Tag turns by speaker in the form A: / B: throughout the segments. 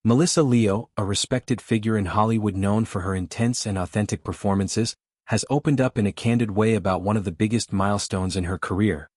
A: Melissa Leo, a respected figure in Hollywood known for her intense and authentic performances, has opened up in a candid way about one of the biggest milestones in her career: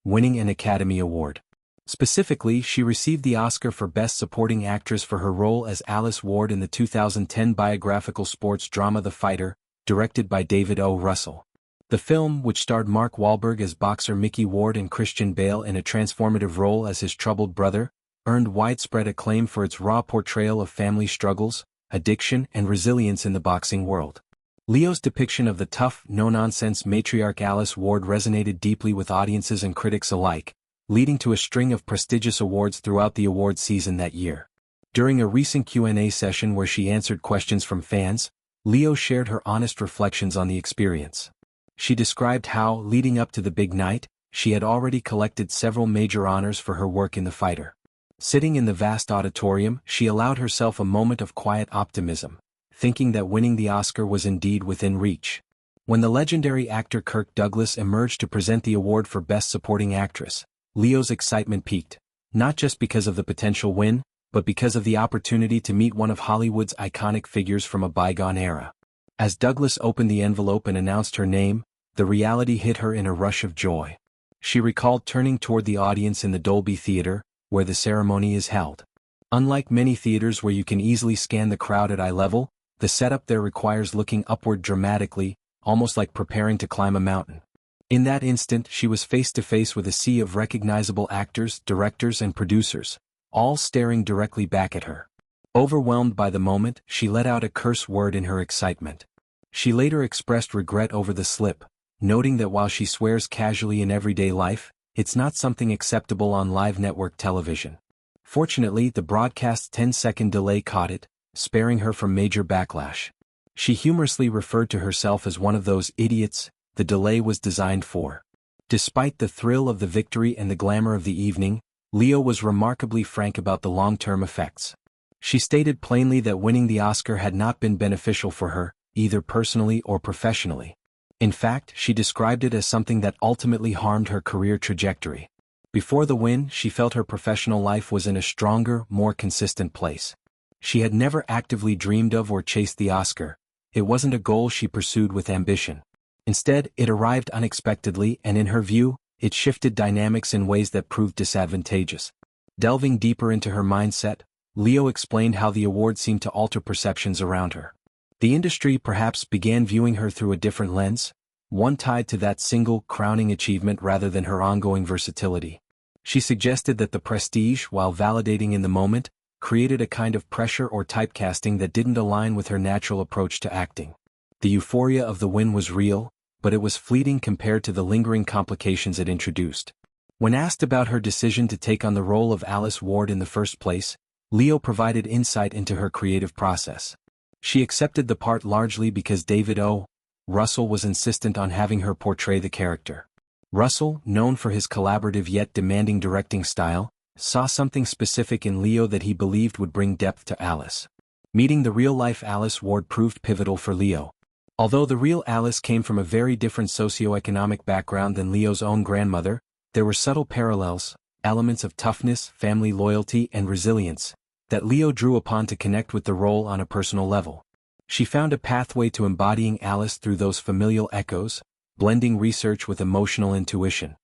A: winning an Academy Award. Specifically, she received the Oscar for Best Supporting Actress for her role as Alice Ward in the 2010 biographical sports drama The Fighter, directed by David O. Russell. The film, which starred Mark Wahlberg as boxer Mickey Ward and Christian Bale in a transformative role as his troubled brother, earned widespread acclaim for its raw portrayal of family struggles, addiction, and resilience in the boxing world. Leo's depiction of the tough, no-nonsense matriarch Alice Ward resonated deeply with audiences and critics alike, leading to a string of prestigious awards throughout the award season that year. During a recent Q&A session where she answered questions from fans, Leo shared her honest reflections on the experience. She described how, leading up to the big night, she had already collected several major honors for her work in The Fighter. Sitting in the vast auditorium, she allowed herself a moment of quiet optimism, thinking that winning the Oscar was indeed within reach. When the legendary actor Kirk Douglas emerged to present the award for Best Supporting Actress, Leo's excitement peaked, not just because of the potential win, but because of the opportunity to meet one of Hollywood's iconic figures from a bygone era. As Douglas opened the envelope and announced her name, the reality hit her in a rush of joy. She recalled turning toward the audience in the Dolby Theater, where the ceremony is held. Unlike many theaters where you can easily scan the crowd at eye level, the setup there requires looking upward dramatically, almost like preparing to climb a mountain. In that instant, she was face to face with a sea of recognizable actors, directors, and producers, all staring directly back at her. Overwhelmed by the moment, she let out a curse word in her excitement. She later expressed regret over the slip, noting that while she swears casually in everyday life, it's not something acceptable on live network television. Fortunately, the broadcast's 10-second delay caught it, sparing her from major backlash. She humorously referred to herself as one of those idiots the delay was designed for. Despite the thrill of the victory and the glamour of the evening, Leo was remarkably frank about the long-term effects. She stated plainly that winning the Oscar had not been beneficial for her, either personally or professionally. In fact, she described it as something that ultimately harmed her career trajectory. Before the win, she felt her professional life was in a stronger, more consistent place. She had never actively dreamed of or chased the Oscar. It wasn't a goal she pursued with ambition. Instead, it arrived unexpectedly, and in her view, it shifted dynamics in ways that proved disadvantageous. Delving deeper into her mindset, Leo explained how the award seemed to alter perceptions around her. The industry perhaps began viewing her through a different lens, one tied to that single, crowning achievement rather than her ongoing versatility. She suggested that the prestige, while validating in the moment, created a kind of pressure or typecasting that didn't align with her natural approach to acting. The euphoria of the win was real, but it was fleeting compared to the lingering complications it introduced. When asked about her decision to take on the role of Alice Ward in the first place, Leo provided insight into her creative process. She accepted the part largely because David O. Russell was insistent on having her portray the character. Russell, known for his collaborative yet demanding directing style, saw something specific in Leo that he believed would bring depth to Alice. Meeting the real-life Alice Ward proved pivotal for Leo. Although the real Alice came from a very different socioeconomic background than Leo's own grandmother, there were subtle parallels, elements of toughness, family loyalty, and resilience, that Leo drew upon to connect with the role on a personal level. She found a pathway to embodying Alice through those familial echoes, blending research with emotional intuition.